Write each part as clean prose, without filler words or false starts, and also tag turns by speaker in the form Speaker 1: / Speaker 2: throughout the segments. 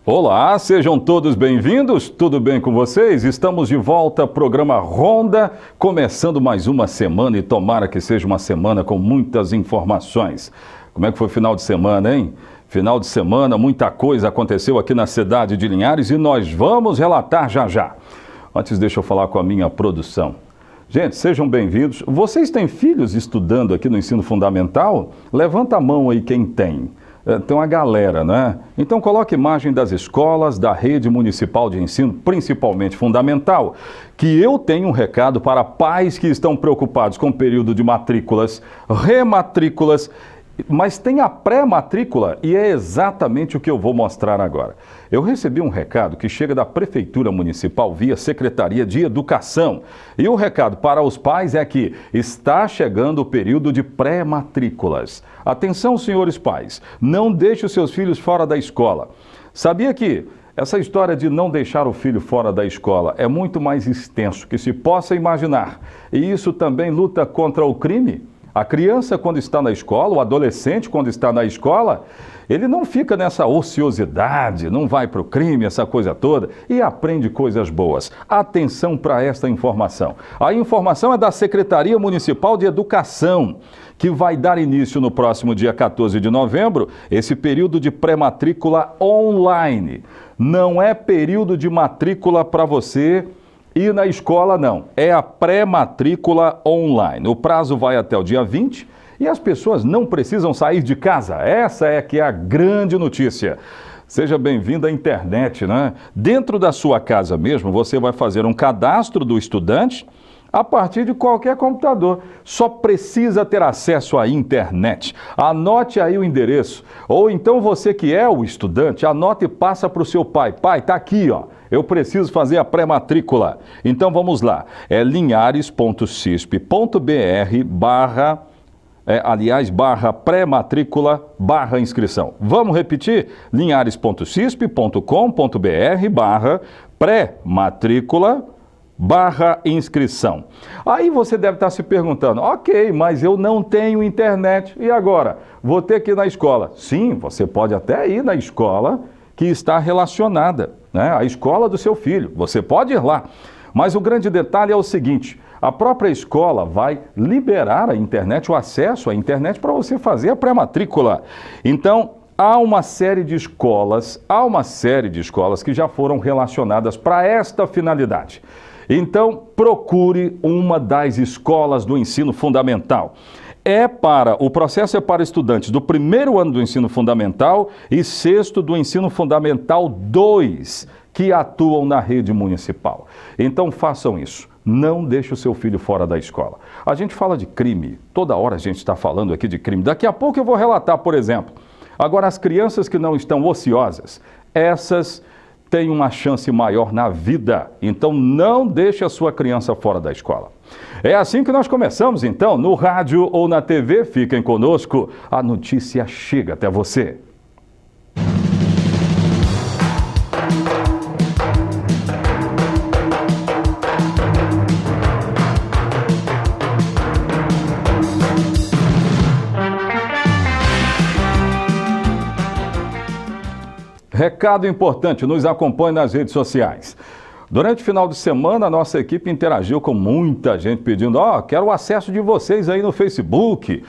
Speaker 1: Olá, sejam todos bem-vindos, tudo bem com vocês? Estamos de volta ao programa Ronda, começando mais uma semana e tomara que seja uma semana com muitas informações. Como é que foi o final de semana, hein? Final de semana, muita coisa aconteceu aqui na cidade de Linhares e nós vamos relatar já já. Antes, deixa eu falar com a minha produção. Gente, sejam bem-vindos. Vocês têm filhos estudando aqui no ensino fundamental? Levanta a mão aí quem tem. Tem uma galera, né? Então coloque imagem das escolas, da rede municipal de ensino, principalmente fundamental, que eu tenho um recado para pais que estão preocupados com o período de matrículas, rematrículas, mas tem a pré-matrícula e é exatamente o que eu vou mostrar agora. Eu recebi um recado que chega da Prefeitura Municipal via Secretaria de Educação. E o recado para os pais é que está chegando o período de pré-matrículas. Atenção, senhores pais, não deixe os seus filhos fora da escola. Sabia que essa história de não deixar o filho fora da escola é muito mais extenso que se possa imaginar. E isso também luta contra o crime? A criança, quando está na escola, o adolescente, quando está na escola, ele não fica nessa ociosidade, não vai para o crime, essa coisa toda, e aprende coisas boas. Atenção para esta informação. A informação é da Secretaria Municipal de Educação, que vai dar início no próximo dia 14 de novembro, esse período de pré-matrícula online. Não é período de matrícula para você ir na escola, não. É a pré-matrícula online. O prazo vai até o dia 20 e as pessoas não precisam sair de casa. Essa é que é a grande notícia. Seja bem-vindo à internet, né? Dentro da sua casa mesmo, você vai fazer um cadastro do estudante a partir de qualquer computador. Só precisa ter acesso à internet. Anote aí o endereço. Ou então você que é o estudante, anote e passa para o seu pai. Pai, tá aqui, ó. Eu preciso fazer a pré-matrícula. Então vamos lá. É linhares.cisp.br barra pré-matrícula barra inscrição. Vamos repetir? linhares.cisp.com.br barra pré-matrícula barra inscrição. Aí você deve estar se perguntando, ok, mas eu não tenho internet, e agora? Vou ter que ir na escola. Sim, você pode até ir na escola que está relacionada, né? A escola do seu filho, você pode ir lá. Mas o grande detalhe é o seguinte, a própria escola vai liberar a internet, o acesso à internet para você fazer a pré-matrícula. Então, há uma série de escolas que já foram relacionadas para esta finalidade. Então, procure uma das escolas do ensino fundamental. O processo é para estudantes do primeiro ano do ensino fundamental e sexto do ensino fundamental 2, que atuam na rede municipal. Então, façam isso. Não deixe o seu filho fora da escola. A gente fala de crime. Toda hora a gente está falando aqui de crime. Daqui a pouco eu vou relatar, por exemplo. Agora, as crianças que não estão ociosas, essas têm uma chance maior na vida. Então, não deixe a sua criança fora da escola. É assim que nós começamos, então, no rádio ou na TV. Fiquem conosco, a notícia chega até você. Recado importante, nos acompanhe nas redes sociais. Durante o final de semana, a nossa equipe interagiu com muita gente pedindo, quero o acesso de vocês aí no Facebook,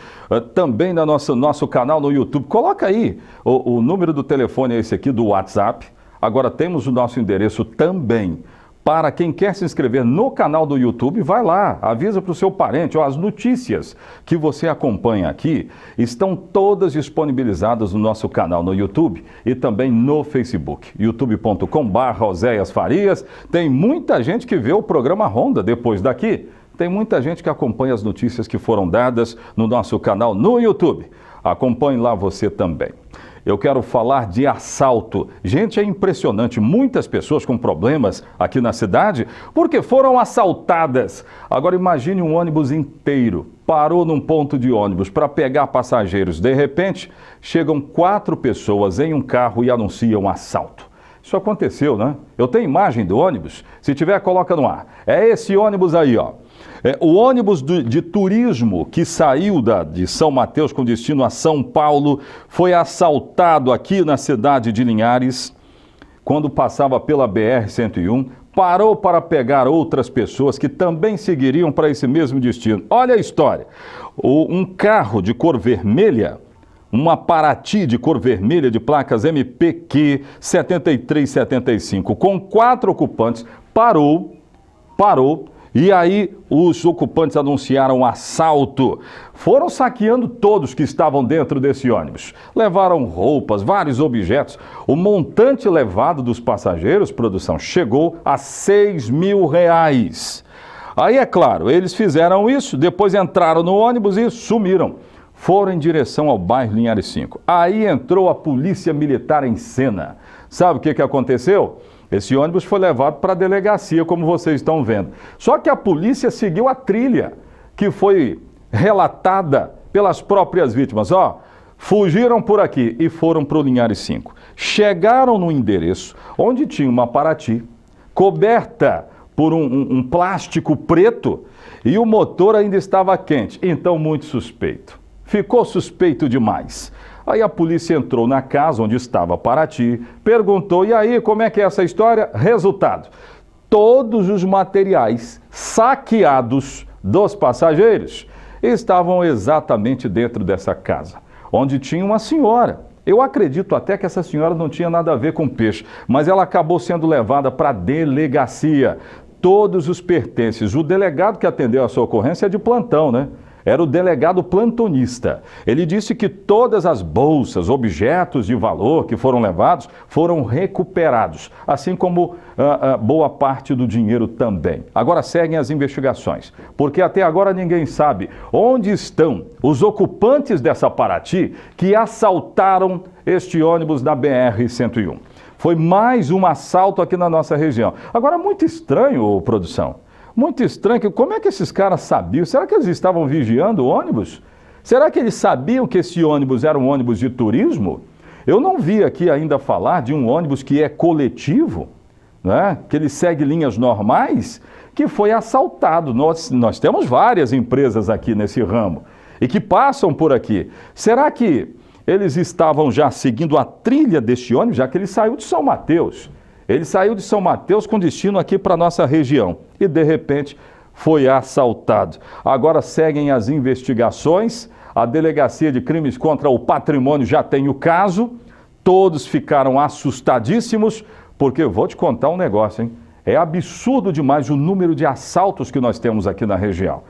Speaker 1: também no nosso canal no YouTube. Coloca aí, o número do telefone é esse aqui do WhatsApp. Agora temos o nosso endereço também. Para quem quer se inscrever no canal do YouTube, vai lá, avisa para o seu parente. As notícias que você acompanha aqui estão todas disponibilizadas no nosso canal no YouTube e também no Facebook, youtube.com/Oséias Farias. Tem muita gente que vê o programa Ronda depois daqui. Tem muita gente que acompanha as notícias que foram dadas no nosso canal no YouTube. Acompanhe lá você também. Eu quero falar de assalto. Gente, é impressionante, muitas pessoas com problemas aqui na cidade porque foram assaltadas. Agora imagine um ônibus inteiro, parou num ponto de ônibus para pegar passageiros. De repente, chegam 4 pessoas em um carro e anunciam um assalto. Isso aconteceu, né? Eu tenho imagem do ônibus, se tiver, coloca no ar. É esse ônibus aí, ó. O ônibus de turismo que saiu de São Mateus com destino a São Paulo foi assaltado aqui na cidade de Linhares. quando passava pela BR-101, parou para pegar outras pessoas que também seguiriam para esse mesmo destino. Olha a história. Um carro de cor vermelha, uma Paraty de cor vermelha de placas MPQ 7375, com 4 ocupantes, parou, e aí os ocupantes anunciaram um assalto. Foram saqueando todos que estavam dentro desse ônibus. Levaram roupas, vários objetos. O montante levado dos passageiros, produção, chegou a R$6.000. Aí, é claro, eles fizeram isso, depois entraram no ônibus e sumiram. Foram em direção ao bairro Linhares 5. Aí entrou a polícia militar em cena. Sabe o que aconteceu? Esse ônibus foi levado para a delegacia, como vocês estão vendo. Só que a polícia seguiu a trilha que foi relatada pelas próprias vítimas. Fugiram por aqui e foram para o Linhares 5. Chegaram no endereço onde tinha uma Paraty coberta por um plástico preto e o motor ainda estava quente. Então, muito suspeito. Ficou suspeito demais. Aí a polícia entrou na casa onde estava a Paraty, perguntou, e aí, como é que é essa história? Resultado, todos os materiais saqueados dos passageiros estavam exatamente dentro dessa casa, onde tinha uma senhora. Eu acredito até que essa senhora não tinha nada a ver com peixe, mas ela acabou sendo levada para a delegacia. Todos os pertences. O delegado que atendeu a sua ocorrência é de plantão, né? Era o delegado plantonista. Ele disse que todas as bolsas, objetos de valor que foram levados, foram recuperados, assim como boa parte do dinheiro também. Agora seguem as investigações, porque até agora ninguém sabe onde estão os ocupantes dessa Paraty que assaltaram este ônibus da BR-101. Foi mais um assalto aqui na nossa região. Agora, muito estranho, produção. Muito estranho, como é que esses caras sabiam? Será que eles estavam vigiando o ônibus? Será que eles sabiam que esse ônibus era um ônibus de turismo? Eu não vi aqui ainda falar de um ônibus que é coletivo, né? Que ele segue linhas normais, que foi assaltado. Nós temos várias empresas aqui nesse ramo e que passam por aqui. Será que eles estavam já seguindo a trilha deste ônibus, já que ele saiu de São Mateus? Ele saiu de São Mateus com destino aqui para a nossa região e, de repente, foi assaltado. Agora seguem as investigações, a Delegacia de Crimes contra o Patrimônio já tem o caso, todos ficaram assustadíssimos, porque eu vou te contar um negócio, hein? É absurdo demais o número de assaltos que nós temos aqui na região.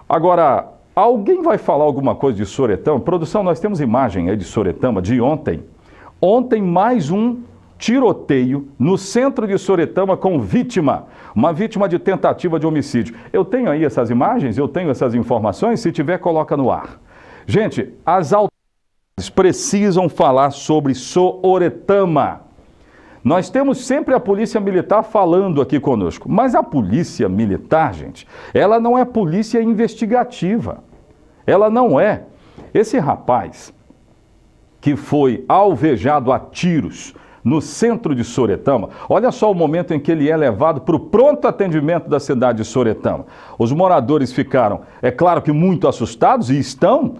Speaker 1: Agora, alguém vai falar alguma coisa de Soretama? Produção, nós temos imagem aí de Soretama de ontem. Ontem, mais um tiroteio no centro de Soretama com vítima, uma vítima de tentativa de homicídio. Eu tenho aí essas imagens, eu tenho essas informações, se tiver, coloca no ar. Gente, as autoridades precisam falar sobre Soretama. Nós temos sempre a Polícia Militar falando aqui conosco, mas a Polícia Militar, gente, ela não é polícia investigativa. Ela não é. Esse rapaz que foi alvejado a tiros no centro de Soretama, olha só o momento em que ele é levado para o pronto atendimento da cidade de Soretama. Os moradores ficaram, é claro que muito assustados, e estão.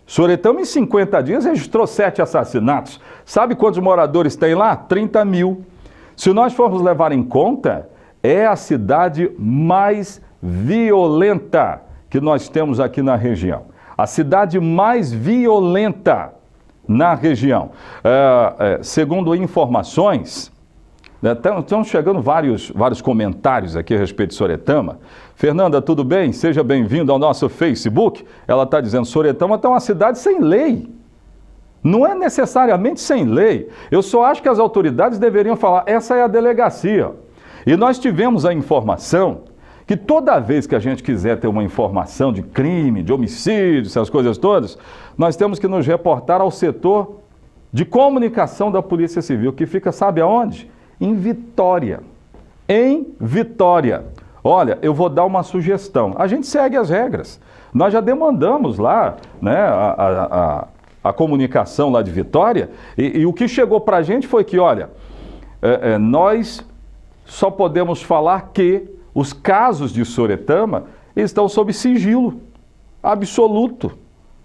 Speaker 1: Soretama, em 50 dias, registrou 7 assassinatos. Sabe quantos moradores tem lá? 30 mil. Se nós formos levar em conta, é a cidade mais violenta que nós temos aqui na região. A cidade mais violenta na região. Segundo informações, estão chegando vários comentários aqui a respeito de Soretama. Fernanda, tudo bem? Seja bem-vindo ao nosso Facebook. Ela está dizendo, Soretama está uma cidade sem lei. Não é necessariamente sem lei. Eu só acho que as autoridades deveriam falar, essa é a delegacia. E nós tivemos a informação que toda vez que a gente quiser ter uma informação de crime, de homicídio, essas coisas todas, nós temos que nos reportar ao setor de comunicação da Polícia Civil, que fica, sabe aonde? Em Vitória. Em Vitória. Olha, eu vou dar uma sugestão. A gente segue as regras. Nós já demandamos lá, né, a comunicação lá de Vitória, e o que chegou para a gente foi que, olha, nós só podemos falar que os casos de Soretama estão sob sigilo absoluto.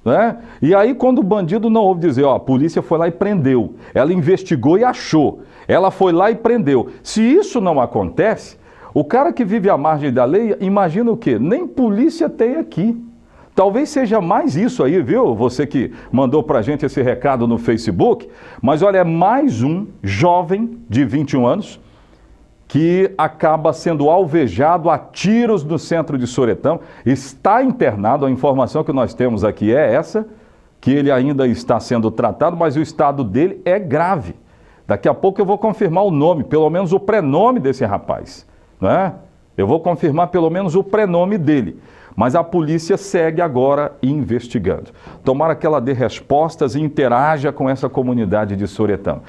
Speaker 1: né? E aí quando o bandido não ouve dizer, ó, a polícia foi lá e prendeu, ela investigou e achou, ela foi lá e prendeu. Se isso não acontece, o cara que vive à margem da lei, imagina o quê? Nem polícia tem aqui. Talvez seja mais isso aí, viu? Você que mandou pra gente esse recado no Facebook, mas olha, é mais um jovem de 21 anos que acaba sendo alvejado a tiros no centro de Soretama, está internado, a informação que nós temos aqui é essa, que ele ainda está sendo tratado, mas o estado dele é grave. Daqui a pouco eu vou confirmar o nome, pelo menos o prenome desse rapaz, né? Eu vou confirmar pelo menos o prenome dele, mas a polícia segue agora investigando. Tomara que ela dê respostas e interaja com essa comunidade de Soretama,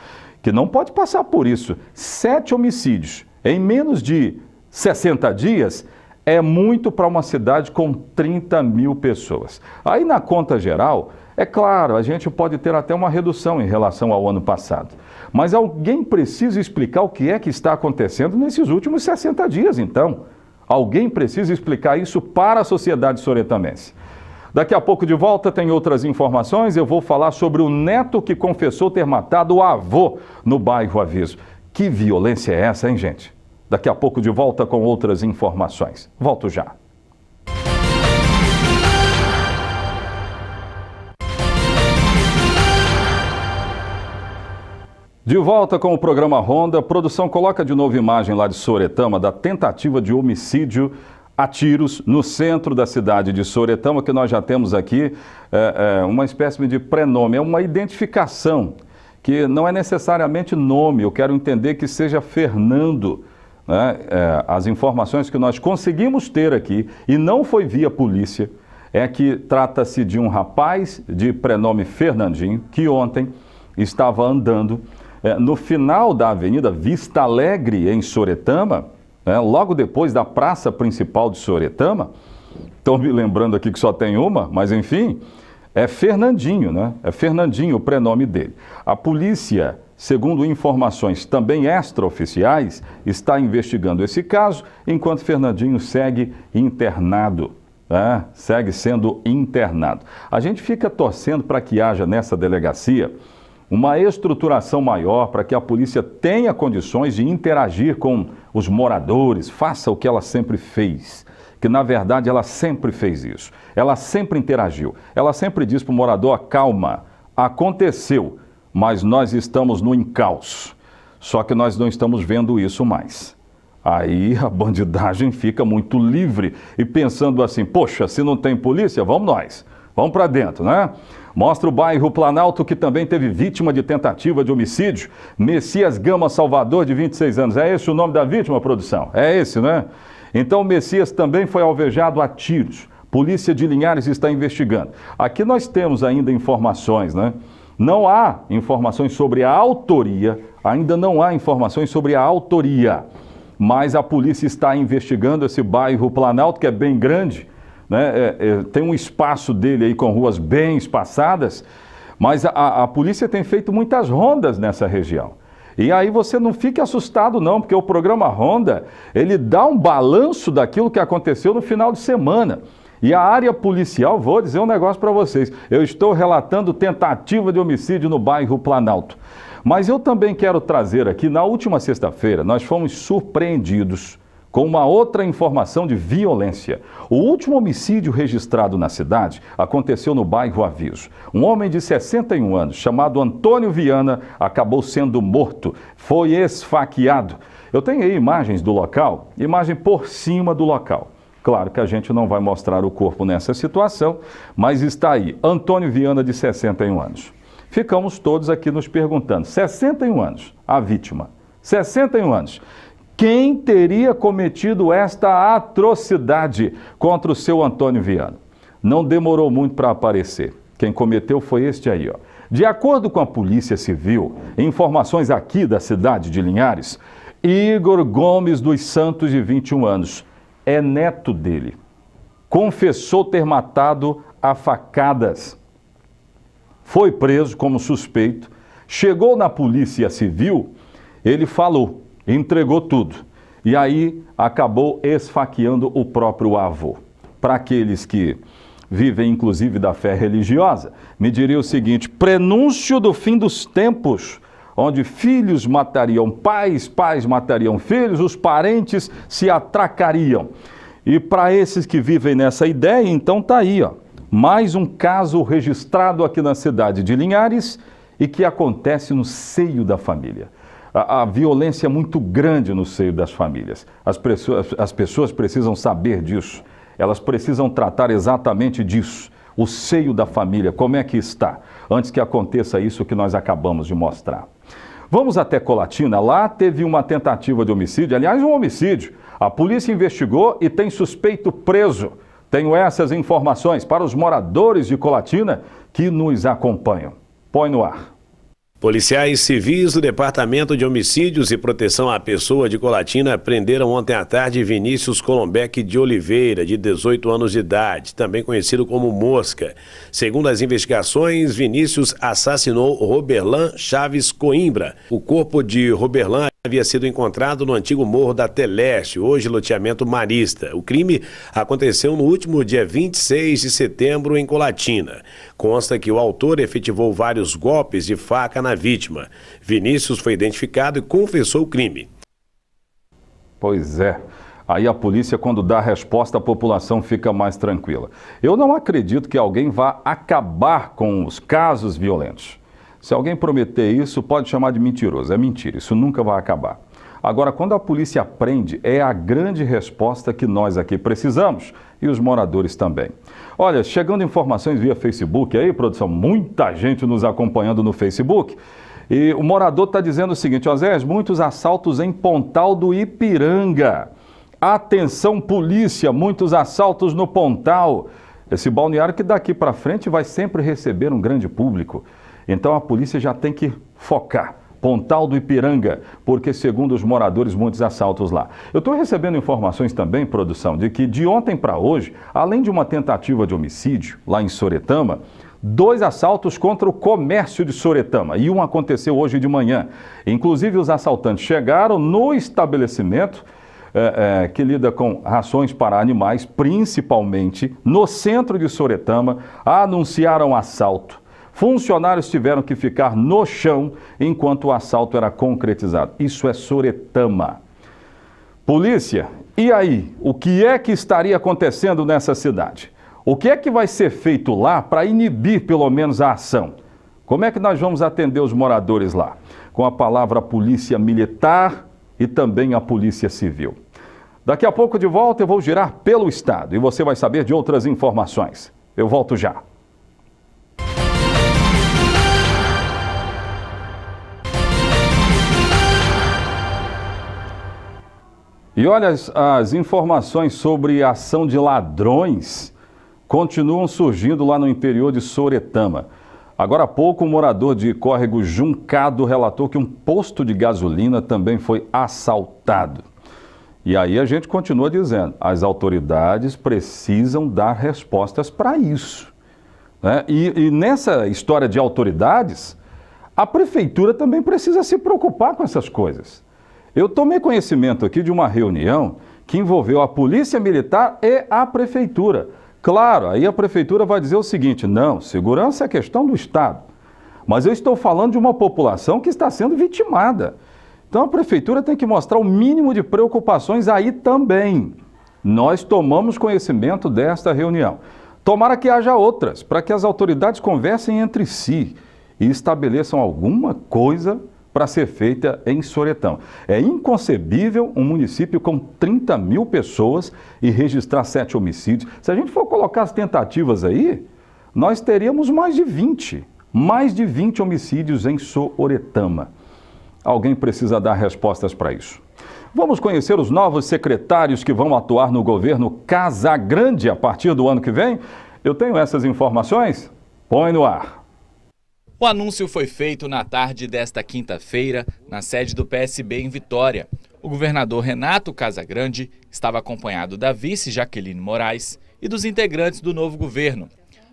Speaker 1: que não pode passar por isso. 7 homicídios em menos de 60 dias é muito para uma cidade com 30 mil pessoas. Aí na conta geral, é claro, a gente pode ter até uma redução em relação ao ano passado. Mas alguém precisa explicar o que é que está acontecendo nesses últimos 60 dias, então. Alguém precisa explicar isso para a sociedade soretamense. Daqui a pouco de volta tem outras informações. Eu vou falar sobre o neto que confessou ter matado o avô no bairro Aviso. Que violência é essa, hein, gente? Daqui a pouco de volta com outras informações. Volto já. De volta com o programa Ronda. A produção coloca de novo imagem lá de Soretama da tentativa de homicídio a tiros no centro da cidade de Soretama, que nós já temos aqui uma espécie de prenome, é uma identificação, que não é necessariamente nome, eu quero entender que seja Fernando, né? As informações que nós conseguimos ter aqui, e não foi via polícia, é que trata-se de um rapaz de prenome Fernandinho, que ontem estava andando no final da Avenida Vista Alegre, em Soretama, logo depois da praça principal de Soretama. Estão me lembrando aqui que só tem uma, mas enfim, é Fernandinho, né? É Fernandinho o prenome dele. A polícia, segundo informações também extraoficiais, está investigando esse caso, enquanto Fernandinho segue internado, né? Segue sendo internado. A gente fica torcendo para que haja nessa delegacia uma estruturação maior para que a polícia tenha condições de interagir com os moradores, faça o que ela sempre fez, que na verdade ela sempre fez isso, ela sempre interagiu, ela sempre diz para o morador, calma, aconteceu, mas nós estamos no encalço, só que nós não estamos vendo isso mais. Aí a bandidagem fica muito livre e pensando assim, poxa, se não tem polícia, vamos nós, vamos para dentro, né? Mostra o bairro Planalto, que também teve vítima de tentativa de homicídio. Messias Gama Salvador, de 26 anos. É esse o nome da vítima, produção? É esse, né? Então, o Messias também foi alvejado a tiros. Polícia de Linhares está investigando. Aqui nós temos ainda informações, né? Não há informações sobre a autoria, ainda não há informações sobre a autoria. Mas a polícia está investigando esse bairro Planalto, que é bem grande, né? Tem um espaço dele aí com ruas bem espaçadas, mas a polícia tem feito muitas rondas nessa região. E aí você não fique assustado não, porque o programa Ronda, ele dá um balanço daquilo que aconteceu no final de semana. E a área policial, vou dizer um negócio para vocês, eu estou relatando tentativa de homicídio no bairro Planalto. Mas eu também quero trazer aqui, na última sexta-feira, nós fomos surpreendidos com uma outra informação de violência. O último homicídio registrado na cidade aconteceu no bairro Aviso. Um homem de 61 anos, chamado Antônio Viana, acabou sendo morto, foi esfaqueado. Eu tenho aí imagens do local, imagem por cima do local. Claro que a gente não vai mostrar o corpo nessa situação, mas está aí, Antônio Viana, de 61 anos. Ficamos todos aqui nos perguntando, 61 anos, a vítima, 61 anos. Quem teria cometido esta atrocidade contra o seu Antônio Viana? Não demorou muito para aparecer. Quem cometeu foi este aí, ó. De acordo com a Polícia Civil, informações aqui da cidade de Linhares, Igor Gomes dos Santos, de 21 anos, é neto dele. Confessou ter matado a facadas. Foi preso como suspeito. Chegou na Polícia Civil, ele falou, entregou tudo. E aí acabou esfaqueando o próprio avô. Para aqueles que vivem inclusive da fé religiosa, me diria o seguinte: prenúncio do fim dos tempos, onde filhos matariam pais, pais matariam filhos, os parentes se atracariam. E para esses que vivem nessa ideia, então tá aí, ó, mais um caso registrado aqui na cidade de Linhares e que acontece no seio da família. A violência é muito grande no seio das famílias. As pessoas precisam saber disso. Elas precisam tratar exatamente disso. O seio da família, como é que está? Antes que aconteça isso que nós acabamos de mostrar. Vamos até Colatina. Lá teve uma tentativa de homicídio, aliás, um homicídio. A polícia investigou e tem suspeito preso. Tenho essas informações para os moradores de Colatina que nos acompanham. Põe no ar.
Speaker 2: Policiais civis do Departamento de Homicídios e Proteção à Pessoa de Colatina prenderam ontem à tarde Vinícius Colombeck de Oliveira, de 18 anos de idade, também conhecido como Mosca. Segundo as investigações, Vinícius assassinou Roberlan Chaves Coimbra. O corpo de Roberlan havia sido encontrado no antigo morro da Teleste, hoje loteamento marista. O crime aconteceu no último dia 26 de setembro em Colatina. Consta que o autor efetivou vários golpes de faca na vítima. Vinícius foi identificado e confessou o crime.
Speaker 1: Pois é. Aí a polícia, quando dá a resposta, a população fica mais tranquila. Eu não acredito que alguém vá acabar com os casos violentos. Se alguém prometer isso, pode chamar de mentiroso. É mentira, isso nunca vai acabar. Agora, quando a polícia prende, é a grande resposta que nós aqui precisamos e os moradores também. Olha, chegando informações via Facebook aí, produção, muita gente nos acompanhando no Facebook. E o morador está dizendo o seguinte: Osés, muitos assaltos em Pontal do Ipiranga. Atenção polícia, muitos assaltos no Pontal. Esse balneário que daqui para frente vai sempre receber um grande público. Então a polícia já tem que focar. Pontal do Ipiranga, porque segundo os moradores, muitos assaltos lá. Eu estou recebendo informações também, produção, de que de ontem para hoje, além de uma tentativa de homicídio lá em Soretama, 2 assaltos contra o comércio de Soretama, e um aconteceu hoje de manhã. Inclusive os assaltantes chegaram no estabelecimento que lida com rações para animais, principalmente no centro de Soretama, anunciaram assalto. Funcionários tiveram que ficar no chão enquanto o assalto era concretizado. Isso é Soretama. Polícia, e aí? O que é que estaria acontecendo nessa cidade? O que é que vai ser feito lá para inibir pelo menos a ação? Como é que nós vamos atender os moradores lá? Com a palavra polícia militar e também a polícia civil. Daqui a pouco de volta eu vou girar pelo estado e você vai saber de outras informações. Eu volto já. E olha, as informações sobre a ação de ladrões continuam surgindo lá no interior de Soretama. Agora há pouco, um morador de Córrego Juncado relatou que um posto de gasolina também foi assaltado. E aí a gente continua dizendo, as autoridades precisam dar respostas para isso, né? E nessa história de autoridades, a prefeitura também precisa se preocupar com essas coisas. Eu tomei conhecimento aqui de uma reunião que envolveu a Polícia Militar e a Prefeitura. Claro, aí a Prefeitura vai dizer o seguinte: não, segurança é questão do Estado. Mas eu estou falando de uma população que está sendo vitimada. Então a Prefeitura tem que mostrar o mínimo de preocupações aí também. Nós tomamos conhecimento desta reunião. Tomara que haja outras, para que as autoridades conversem entre si e estabeleçam alguma coisa para ser feita em Soretama. É inconcebível um município com 30 mil pessoas e registrar 7 homicídios. Se a gente for colocar as tentativas aí, nós teríamos mais de 20 homicídios em Soretama. Alguém precisa dar respostas para isso. Vamos conhecer os novos secretários que vão atuar no governo Casagrande a partir do ano que vem? Eu tenho essas informações? Põe no ar.
Speaker 3: O anúncio foi feito na tarde desta quinta-feira, na sede do PSB em Vitória. O governador Renato Casagrande estava acompanhado da vice Jaqueline Moraes e dos integrantes do novo governo.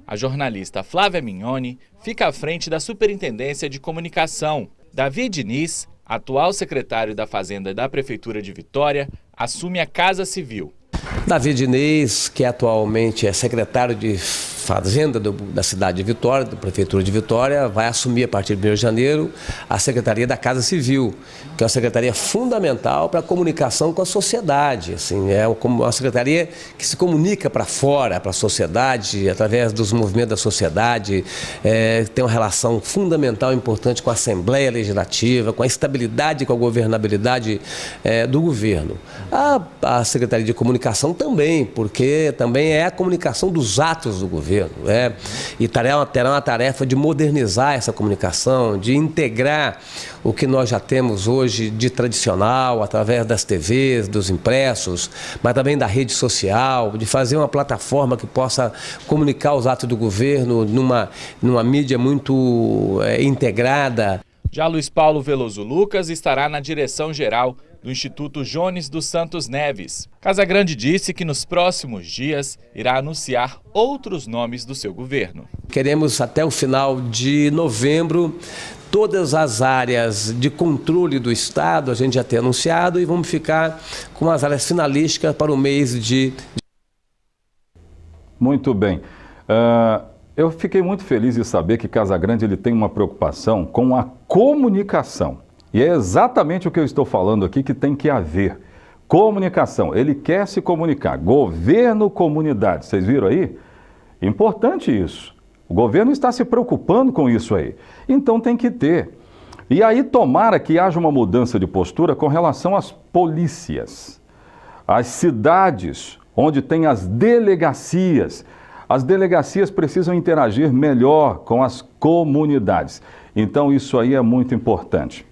Speaker 3: A jornalista Flávia Mignoni fica à frente da Superintendência de Comunicação. Davi Diniz, atual secretário da Fazenda da Prefeitura de Vitória, assume a Casa Civil.
Speaker 4: Davi Diniz, que atualmente é secretário de Fazenda da cidade de Vitória, da Prefeitura de Vitória, vai assumir a partir de 1º de janeiro a Secretaria da Casa Civil, que é uma secretaria fundamental para a comunicação com a sociedade. Assim, é uma secretaria que se comunica para fora, para a sociedade, através dos movimentos da sociedade, tem uma relação fundamental e importante com a Assembleia Legislativa, com a estabilidade, com a governabilidade do governo. A Secretaria de Comunicação também, porque também é a comunicação dos atos do governo. E terá uma tarefa de modernizar essa comunicação, de integrar o que nós já temos hoje de tradicional, através das TVs, dos impressos, mas também da rede social, de fazer uma plataforma que possa comunicar os atos do governo numa mídia muito integrada.
Speaker 3: Já Luiz Paulo Veloso Lucas estará na direção-geral do Instituto Jones dos Santos Neves. Casagrande disse que nos próximos dias irá anunciar outros nomes do seu governo.
Speaker 4: Queremos até o final de novembro todas as áreas de controle do Estado, a gente já tem anunciado, e vamos ficar com as áreas finalísticas para o mês de...
Speaker 1: Muito bem. Eu fiquei muito feliz de saber que Casagrande ele tem uma preocupação com a comunicação. E é exatamente o que eu estou falando aqui que tem que haver. Comunicação. Ele quer se comunicar. Governo, comunidade. Vocês viram aí? Importante isso. O governo está se preocupando com isso aí. Então tem que ter. E aí tomara que haja uma mudança de postura com relação às polícias. As cidades onde tem as delegacias. As delegacias precisam interagir melhor com as comunidades. Então isso aí é muito importante.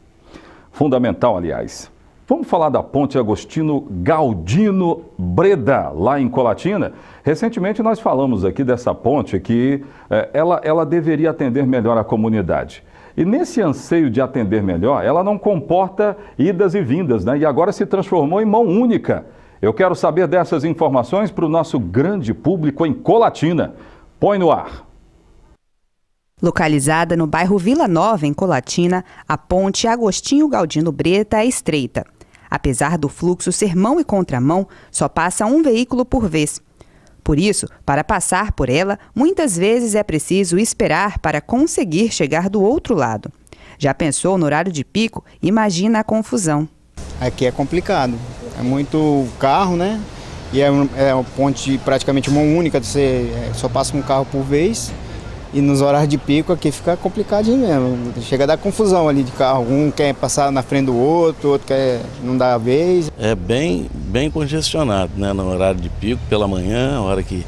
Speaker 1: Fundamental, aliás. Vamos falar da ponte Agostinho Galdino Breda, lá em Colatina. Recentemente nós falamos aqui dessa ponte que ela deveria atender melhor a comunidade. E nesse anseio de atender melhor, ela não comporta idas e vindas, né? E agora se transformou em mão única. Eu quero saber dessas informações para o nosso grande público em Colatina. Põe no ar.
Speaker 5: Localizada no bairro Vila Nova, em Colatina, a ponte Agostinho Galdino Breda é estreita. Apesar do fluxo ser mão e contramão, só passa um veículo por vez. Por isso, para passar por ela, muitas vezes é preciso esperar para conseguir chegar do outro lado. Já pensou no horário de pico? Imagina a confusão.
Speaker 6: Aqui é complicado, é muito carro, né? E é uma ponte praticamente mão única, você só passa um carro por vez. E nos horários de pico aqui fica complicadinho mesmo, chega a dar confusão ali de carro, um quer passar na frente do outro quer não dar a vez.
Speaker 7: É bem congestionado, né, no horário de pico, pela manhã, a hora que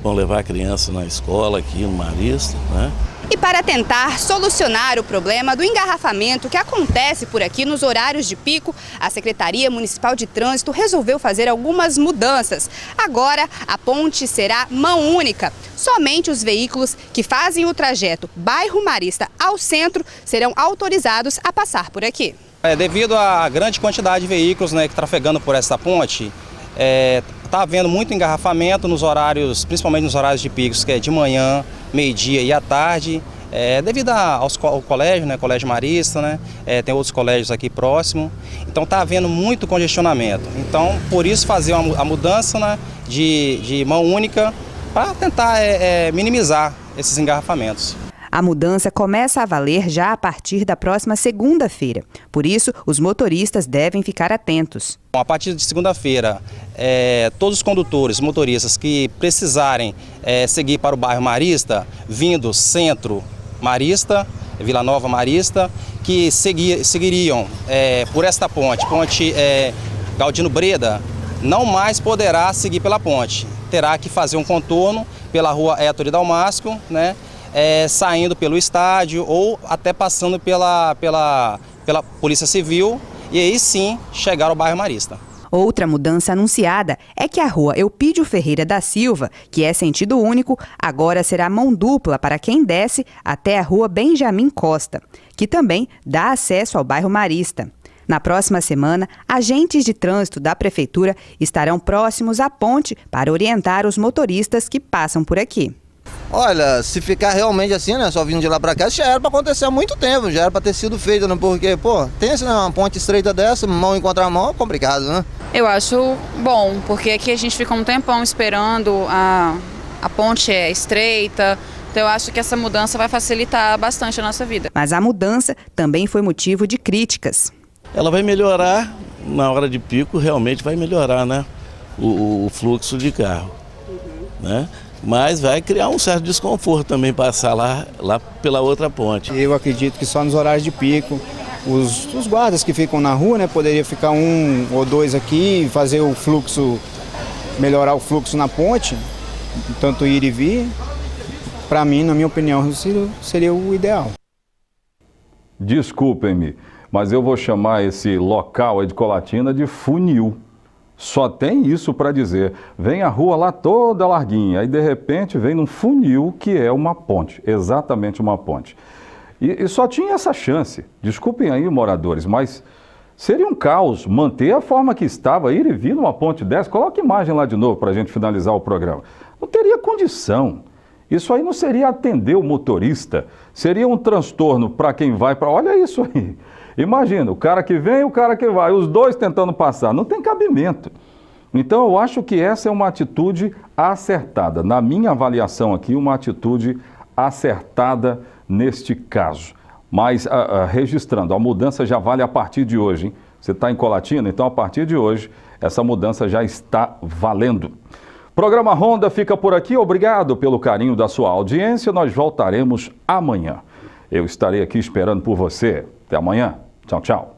Speaker 7: vão levar a criança na escola aqui no Marista, né?
Speaker 8: E para tentar solucionar o problema do engarrafamento que acontece por aqui nos horários de pico, a Secretaria Municipal de Trânsito resolveu fazer algumas mudanças. Agora, a ponte será mão única. Somente os veículos que fazem o trajeto bairro Marista ao centro serão autorizados a passar por aqui.
Speaker 9: Devido à grande quantidade de veículos, né, que trafegando por essa ponte, está havendo muito engarrafamento nos horários, principalmente nos horários de picos, que é de manhã, meio-dia e à tarde, devido ao colégio, né, Colégio Marista, né, tem outros colégios aqui próximo, então está havendo muito congestionamento. Então, por isso fazer a mudança, né, de mão única para tentar minimizar esses engarrafamentos.
Speaker 5: A mudança começa a valer já a partir da próxima segunda-feira. Por isso, os motoristas devem ficar atentos.
Speaker 9: A partir de segunda-feira, todos os condutores, motoristas que precisarem seguir para o bairro Marista, vindo centro Marista, Vila Nova Marista, que seguiriam por esta ponte Galdino Breda, não mais poderá seguir pela ponte. Terá que fazer um contorno pela rua Héctor Dalmasco, né? Saindo pelo estádio ou até passando pela Polícia Civil e aí sim chegar ao bairro Marista.
Speaker 5: Outra mudança anunciada é que a rua Eupídio Ferreira da Silva, que é sentido único, agora será mão dupla para quem desce até a rua Benjamin Costa, que também dá acesso ao bairro Marista. Na próxima semana, agentes de trânsito da Prefeitura estarão próximos à ponte para orientar os motoristas que passam por aqui.
Speaker 10: Olha, se ficar realmente assim, né, só vindo de lá pra cá, já era pra acontecer há muito tempo, já era pra ter sido feito, né, porque, pô, tem uma ponte estreita dessa, mão em contramão, é complicado, né?
Speaker 11: Eu acho bom, porque aqui a gente fica um tempão esperando, a ponte é estreita, então eu acho que essa mudança vai facilitar bastante a nossa vida.
Speaker 5: Mas a mudança também foi motivo de críticas.
Speaker 7: Ela vai melhorar, na hora de pico, realmente vai melhorar, né, o fluxo de carro, né? Mas vai criar um certo desconforto também passar lá pela outra ponte.
Speaker 6: Eu acredito que só nos horários de pico, os guardas que ficam na rua, né, poderia ficar 1 ou 2 aqui, fazer o fluxo, melhorar o fluxo na ponte, tanto ir e vir. Para mim, na minha opinião, seria o ideal.
Speaker 1: Desculpem-me, mas eu vou chamar esse local aí de Colatina de funil. Só tem isso para dizer. Vem a rua lá toda larguinha, aí de repente vem num funil que é uma ponte, exatamente uma ponte. E só tinha essa chance. Desculpem aí, moradores, mas seria um caos manter a forma que estava, ir e vir numa ponte dessa. Coloca a imagem lá de novo para a gente finalizar o programa. Não teria condição. Isso aí não seria atender o motorista, seria um transtorno para quem vai para... Olha isso aí. Imagina, o cara que vem e o cara que vai, os dois tentando passar, não tem cabimento. Então eu acho que essa é uma atitude acertada, na minha avaliação aqui, uma atitude acertada neste caso. Mas registrando, a mudança já vale a partir de hoje, hein? Você está em Colatina, então a partir de hoje essa mudança já está valendo. Programa Ronda fica por aqui, obrigado pelo carinho da sua audiência, nós voltaremos amanhã. Eu estarei aqui esperando por você. Até amanhã. Tchau, tchau.